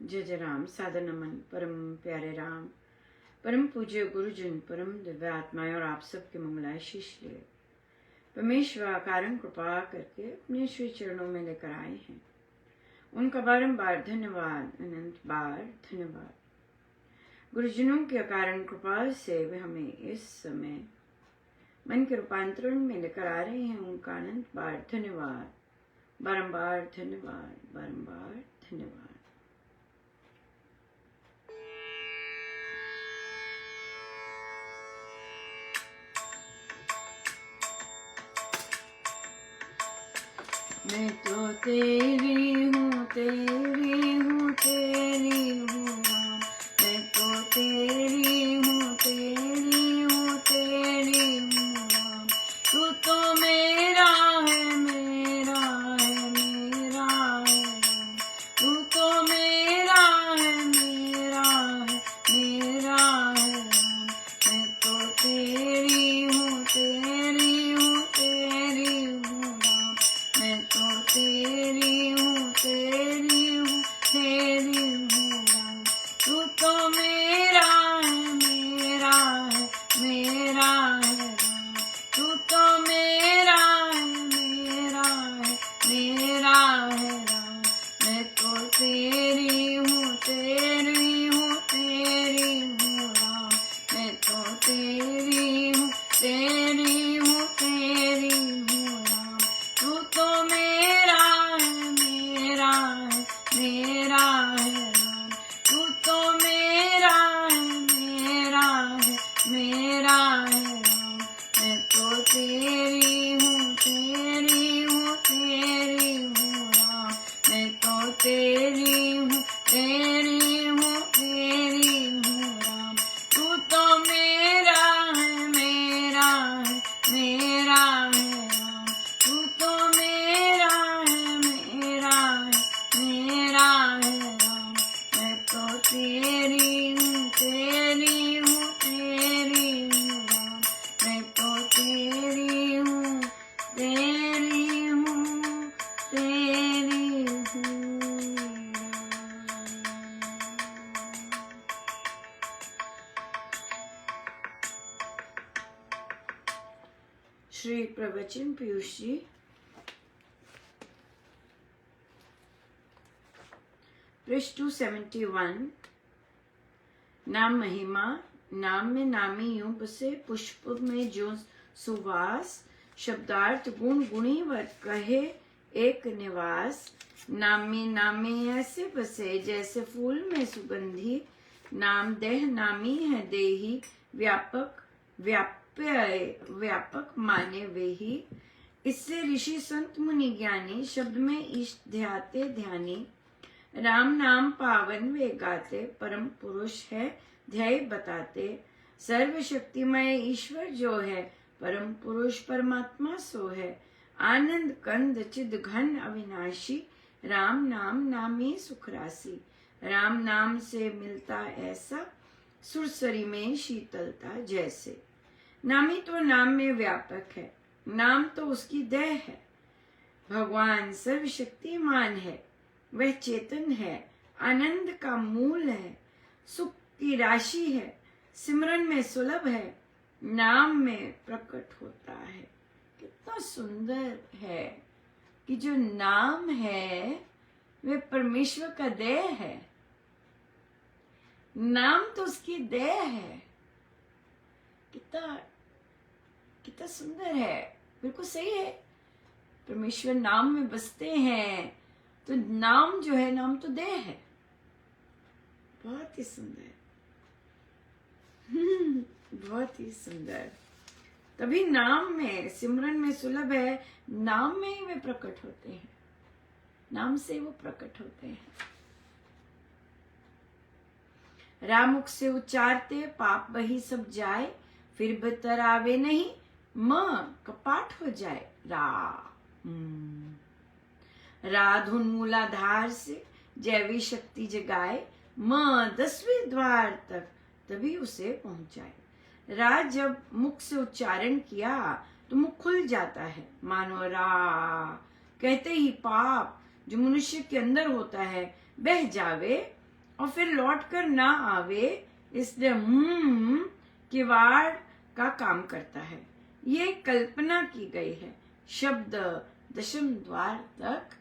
जय जय राम। सादर नमन परम प्यारे राम, परम पूज्य गुरुजन, परम दिव्य आत्माएं और आप सबके मंगलाशीष लिए परमेश्वर कारण कृपा करके अपने श्री चरणों में लेकर आए हैं। उनका बारंबार धन्यवाद, अनंत बार धन्यवाद। गुरुजनों के कारण कृपा से वे हमें इस समय मन के रूपांतरण में लेकर आ रहे हैं। उनका अनंत बार धन्यवाद, बारंबार धन्यवाद, बारंबार धन्यवाद। मैं तो तेरी हूँ, तेरी हूँ, तेरी हूँ राम। मैं तो तेरी हूँ, तेरी हूँ, तेरी हूँ राम। तू तो मेरा है, मेरा है, मेरा है राम। तू तो मेरा है, मेरा है, मेरा है राम। मैं तो तेरी हूँ, तेरी हूँ, तेरी हूँ राम। मैं तो तेरी हूँ, तेरी हूँ, तेरी हूँ राम। तू तो मेरा है, मेरा है, मेरा है राम। तू तो मेरा है, मेरा है, मेरा है राम। मैं तो तेरी हूँ, तेरी हूँ, तेरी हूँ राम। मैं तो तेरी हूँ, तेरी हूँ, तेरी हूँ राम। तू तो मेरा है, मेरा है, मेरा है राम। तू तो मेरा है, मेरा है, मेरा है राम। मैं तो तेरी हूँ, तेरी हूँ, तेरी हूँ राम। मैं तो तेरी हूँ, तेरी हूँ, तेरी हूँ राम। तू तो मेरा है, मेरा है, मेरा है राम। तू तो मेरा है, मेरा है, मेरा है राम। मैं तो तेरी हूँ, तेरी हूँ, तेरी हूँ राम। मैं तो तेरी हूँ, तेरी हूँ, तेरी हूँ राम। श्री प्रवचन पीयूष जी, पृष्ठ 271। नाम महिमा, नाम में नामी यूं बसे, पुष्प में जो सुवास, शब्दार्थ गुण गुणी वर कहे एक निवास। नामी नामी ऐसे बसे, जैसे फूल में सुगंधी। नाम देह नामी है देही, व्यापक व्याप्य व्यापक माने वे ही। इससे ऋषि संत मुनि ज्ञानी, शब्द में इष्ट ध्याते ध्यानी। राम नाम पावन वे गाते, परम पुरुष है ध्येय बताते। सर्वशक्तिमय ईश्वर जो है, परम पुरुष परमात्मा सो है। आनंद कंद चिद घन अविनाशी, राम नाम नामी सुखरासी। राम नाम से मिलता ऐसा, सुरसरी में शीतलता जैसे। नामी तो नाम में व्यापक है, नाम तो उसकी देह है। भगवान सर्वशक्तिमान है, वह चेतन है, आनंद का मूल है, सुख की राशि है, सिमरन में सुलभ है, नाम में प्रकट होता है। कितना सुंदर है कि जो नाम है वह परमेश्वर का देह है। नाम तो उसकी देह है। कितना कितना सुंदर है। बिल्कुल सही है। परमेश्वर नाम में बसते हैं, तो नाम जो है, नाम तो देह है। बहुत ही सुंदर। बहुत ही सुंदर। तभी नाम में, सिमरन में सुलभ है, नाम में ही वे प्रकट होते हैं। नाम से वो प्रकट होते हैं। रामुख से उच्चारते, पाप वही सब जाए। फिर भीतर आवे नहीं, कपाट हो जाए। राधुन मूलाधार से जैवी शक्ति जगाए, 10वें द्वार तक तभी उसे पहुंचाए। रा जब मुख से उच्चारण किया तो मुख खुल जाता है। मानो रा कहते ही पाप जो मनुष्य के अंदर होता है बह जावे और फिर लौट कर ना आवे, इसलिए किवाड़ का काम करता है। ये कल्पना की गई है, शब्द दशम द्वार तक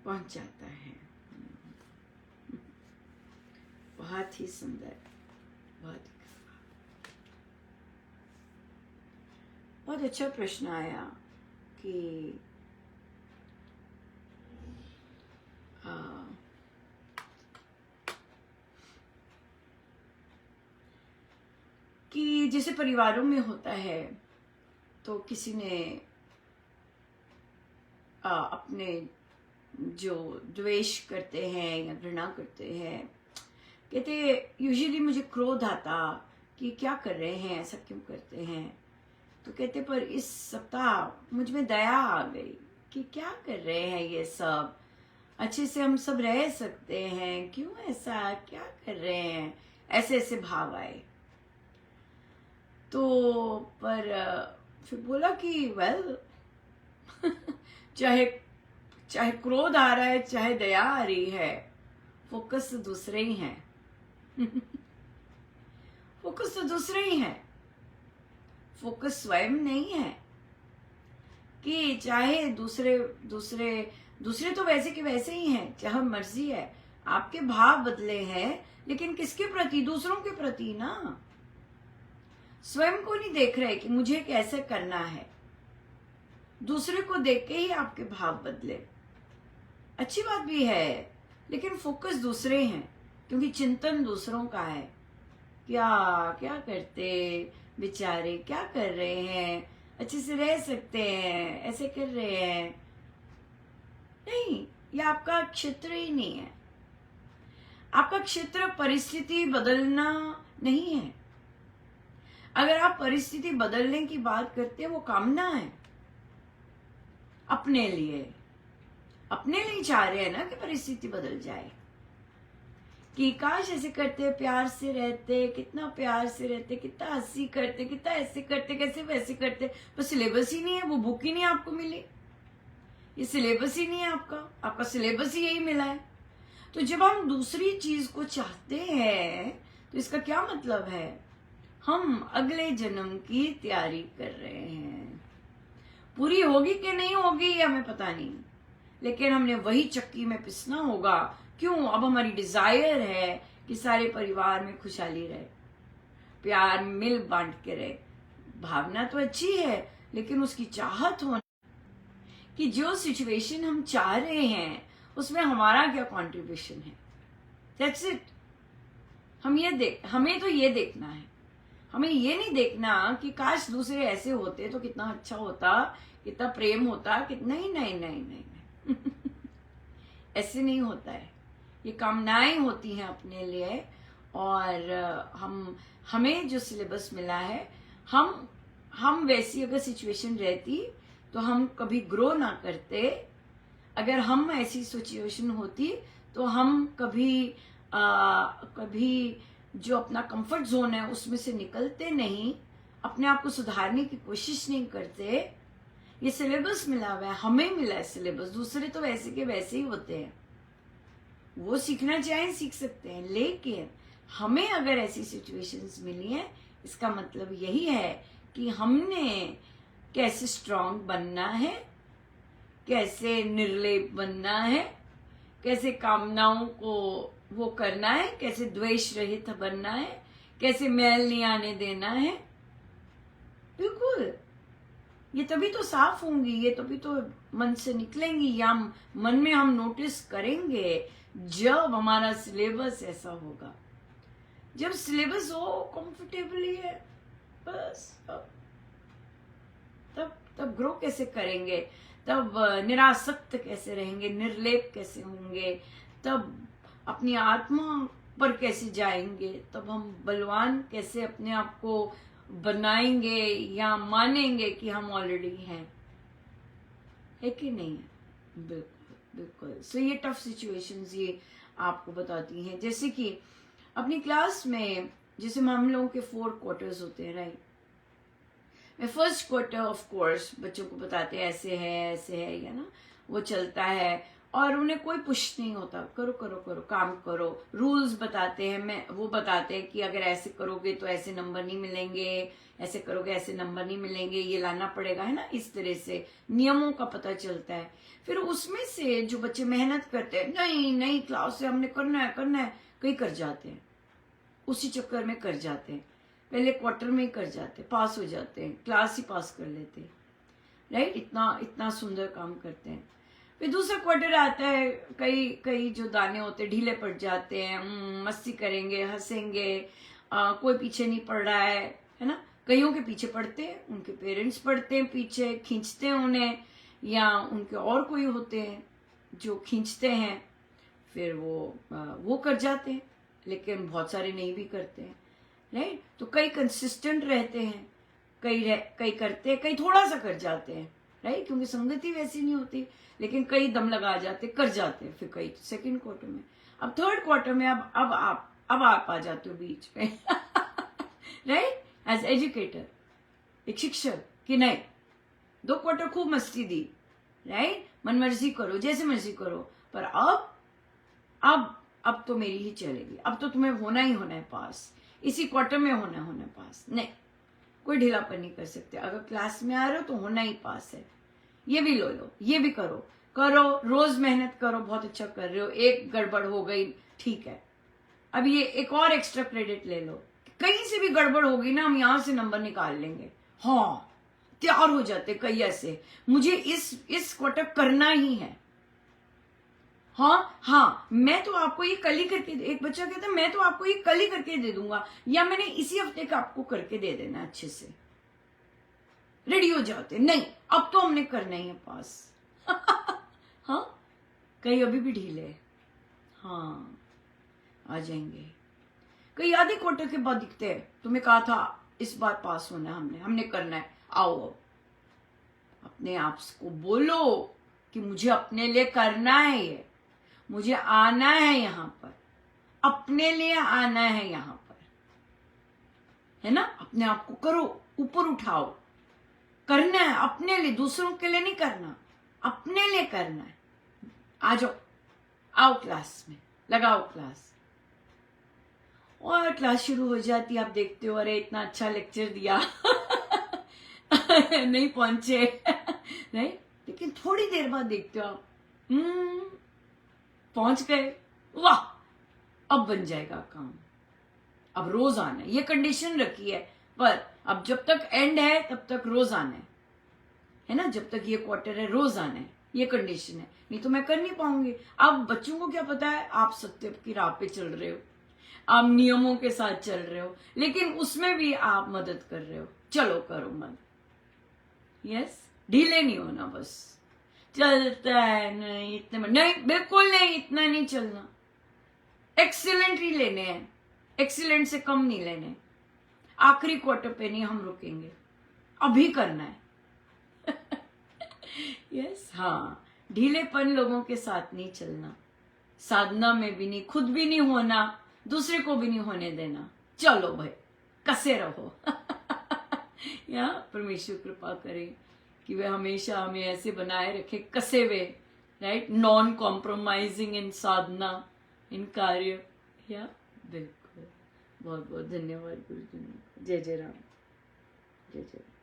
पहुंच जाता है। बहुत ही सुंदर, बहुत अच्छा प्रश्न आया कि जैसे परिवारों में होता है तो किसी ने अपने जो द्वेष करते हैं या घृणा करते हैं, कहते यूजुअली मुझे क्रोध आता कि क्या कर रहे हैं, ऐसा क्यों करते हैं। तो कहते पर इस सप्ताह मुझ में दया आ गई कि क्या कर रहे हैं ये सब, अच्छे से हम सब रह सकते हैं, क्यों ऐसा क्या कर रहे हैं, ऐसे ऐसे भाव आए। तो पर फिर बोला कि वेल चाहे क्रोध आ रहा है, चाहे दया आ रही है, फोकस तो दूसरे ही हैं। फोकस तो दूसरे ही हैं, फोकस स्वयं नहीं है। कि चाहे दूसरे तो वैसे के वैसे ही हैं, चाहे मर्जी है, आपके भाव बदले हैं, लेकिन किसके प्रति? दूसरों के प्रति ना। स्वयं को नहीं देख रहे कि मुझे कैसे करना है, दूसरे को देख के ही आपके भाव बदले। अच्छी बात भी है, लेकिन फोकस दूसरे हैं, क्योंकि चिंतन दूसरों का है। क्या करते बेचारे, क्या कर रहे हैं, अच्छे से रह सकते हैं, ऐसे कर रहे हैं। नहीं, ये आपका क्षेत्र ही नहीं है। आपका क्षेत्र परिस्थिति बदलना नहीं है। अगर आप परिस्थिति बदलने की बात करते हैं, वो कामना है अपने लिए चाह रहे हैं ना कि परिस्थिति बदल जाए, कि काश ऐसे करते, प्यार से रहते, कितना प्यार से रहते, कितना हंसी करते, कितना ऐसे करते, कैसे वैसे करते, पर सिलेबस ही नहीं है, वो बुक ही नहीं आपको मिली, ये सिलेबस ही नहीं है आपका सिलेबस ही यही मिला है। तो जब हम दूसरी चीज को चाहते हैं तो इसका क्या मतलब है? हम अगले जन्म की तैयारी कर रहे हैं। पूरी होगी कि नहीं होगी ये हमें पता नहीं, लेकिन हमने वही चक्की में पिसना होगा। क्यों? अब हमारी डिजायर है कि सारे परिवार में खुशहाली रहे, प्यार मिल बांट के रहे। भावना तो अच्छी है, लेकिन उसकी चाहत होना कि जो सिचुएशन हम चाह रहे हैं उसमें हमारा क्या कंट्रीब्यूशन है। That's it. हमें तो ये देखना है। हमें ये नहीं देखना कि काश दूसरे ऐसे होते तो कितना अच्छा होता, कितना प्रेम होता, कितना ही नहीं। ऐसे नहीं होता है। ये कामनाएं होती हैं अपने लिए, और हमें जो सिलेबस मिला है, हम वैसी अगर सिचुएशन रहती तो हम कभी ग्रो ना करते। अगर हम ऐसी सिचुएशन होती तो हम कभी जो अपना कंफर्ट जोन है उसमें से निकलते नहीं, अपने आप को सुधारने की कोशिश नहीं करते। ये सिलेबस मिला हुआ है, हमें मिला है सिलेबस। दूसरे तो वैसे के वैसे ही होते हैं, वो सीखना चाहें सीख सकते हैं, लेकिन हमें अगर ऐसी सिचुएशंस मिली हैं, इसका मतलब यही है कि हमने कैसे स्ट्रांग बनना है, कैसे निर्लेप बनना है, कैसे कामनाओं को वो करना है, कैसे द्वेष रहित बनना है, कैसे मैल नहीं आने देना है। बिल्कुल, ये तभी तो साफ होंगी, ये तभी तो मन से निकलेंगी, या मन में हम नोटिस करेंगे जब हमारा सिलेबस ऐसा होगा। जब सिलेबस हो कंफर्टेबली है, बस तब ग्रो कैसे करेंगे, तब निरासक्त कैसे रहेंगे, निर्लेप कैसे होंगे, तब अपनी आत्मा पर कैसे जाएंगे, तब हम बलवान कैसे अपने आप को बनाएंगे या मानेंगे कि हम ऑलरेडी हैं, है कि नहीं? बिल्कुल। सो ये टफ सिचुएशंस ये आपको बताती हैं। जैसे कि अपनी क्लास में जैसे हम लोगों के 4 क्वार्टर्स होते हैं, राइट? मैं फर्स्ट क्वार्टर ऑफ कोर्स बच्चों को बताते हैं ऐसे है या ना, वो चलता है, और उन्हें कोई पुश नहीं होता, करो करो करो, काम करो। रूल्स बताते हैं, मैं वो बताते हैं कि अगर ऐसे करोगे तो ऐसे नंबर नहीं मिलेंगे, ऐसे करोगे ऐसे नंबर नहीं मिलेंगे, ये लाना पड़ेगा, है ना। इस तरह से नियमों का पता चलता है। फिर उसमें से जो बच्चे मेहनत करते हैं, नहीं नहीं क्लास से हमने करना है, कई कर जाते हैं, उसी चक्कर में कर जाते हैं, पहले क्वार्टर में ही कर जाते हैं, पास हो जाते हैं, क्लास ही पास कर लेते हैं, राइट। इतना इतना सुंदर काम करते हैं। फिर दूसरा क्वार्टर आता है, कई कई जो दाने होते हैं ढीले पड़ जाते हैं, मस्ती करेंगे, हंसेंगे, कोई पीछे नहीं पड़ रहा है ना। कईयों के पीछे पड़ते हैं, उनके पेरेंट्स पड़ते हैं पीछे, खींचते हैं उन्हें, या उनके और कोई होते हैं जो खींचते हैं, फिर वो कर जाते हैं, लेकिन बहुत सारे नहीं भी करते हैं, राइट। तो कई कंसिस्टेंट रहते हैं, कई करते हैं, कई थोड़ा सा कर जाते हैं, राइट, क्योंकि संगति वैसी नहीं होती। लेकिन कई दम लगा जाते, कर जाते हैं, फिर कई सेकंड क्वार्टर में। अब थर्ड क्वार्टर में अब आप आ जाते हो बीच में राइट, एज एजुकेटर, एक शिक्षक, कि नहीं 2 क्वार्टर खूब मस्ती दी, राइट, मन मर्जी करो, जैसे मर्जी करो, पर अब तो मेरी ही चलेगी, अब तो तुम्हें होना ही होना है पास, इसी क्वार्टर में होना है पास, नहीं कोई ढीलापन नहीं कर सकते। अगर क्लास में आ रहे हो तो होना ही पास है। ये भी लो, ये भी करो, रोज मेहनत करो, बहुत अच्छा कर रहे हो, एक गड़बड़ हो गई, ठीक है, अब ये एक और एक्स्ट्रा क्रेडिट ले लो, कहीं से भी गड़बड़ होगी ना, हम यहां से नंबर निकाल लेंगे। हाँ, तैयार हो जाते कई ऐसे, मुझे इस क्वार्टर करना ही है। हाँ, मैं तो आपको ये कल ही करके, एक बच्चा कहता है मैं तो आपको ये कल ही करके दे दूंगा, या मैंने इसी हफ्ते का आपको करके दे देना, अच्छे से रेडी हो जाते, नहीं अब तो हमने करना ही है पास हाँ, कई अभी भी ढीले, हाँ आ जाएंगे। कई आधे क्वार्टर के बाद दिखते हैं, तुम्हें कहा था इस बार पास होना है, हमने करना है, आओ अब अपने आप को बोलो कि मुझे अपने लिए करना है, ये मुझे आना है यहाँ पर, अपने लिए आना है यहाँ पर, है ना। अपने आप को करो, ऊपर उठाओ, करना है अपने लिए, दूसरों के लिए नहीं करना, अपने लिए करना है। आ जाओ, आओ क्लास में, लगाओ क्लास, और क्लास शुरू हो जाती है। आप देखते हो, अरे इतना अच्छा लेक्चर दिया नहीं पहुंचे नहीं, लेकिन थोड़ी देर बाद देखते हो आप, पहुंच गए, वाह, अब बन जाएगा काम, अब रोज आना है, ये कंडीशन रखी है, पर अब जब तक एंड है तब तक रोज आना है ना, जब तक ये क्वार्टर है रोज आना है, ये कंडीशन है, नहीं तो मैं कर नहीं पाऊंगी। अब बच्चों को क्या पता है, आप सत्य की राह पे चल रहे हो, आप नियमों के साथ चल रहे हो, लेकिन उसमें भी आप मदद कर रहे हो, चलो करो मदद, यस, ढीले नहीं होना, बस चलता है, नहीं इतने नहीं, बिल्कुल नहीं, इतना नहीं चलना, एक्सीलेंट ही लेने हैं, एक्सीलेंट से कम नहीं लेने, आखिरी क्वार्टर पे नहीं हम रुकेंगे, अभी करना है यस, हाँ, ढीलेपन लोगों के साथ नहीं चलना, साधना में भी नहीं, खुद भी नहीं होना, दूसरे को भी नहीं होने देना, चलो भाई कसे रहो या परमेश्वर कृपा करे कि वे हमेशा हमें ऐसे बनाए रखे, कसे हुए, राइट, नॉन कॉम्प्रोमाइजिंग इन साधना, इन कार्य, या बिल्कुल। बहुत बहुत धन्यवाद गुरु जी, जय जय राम, जय जय राम।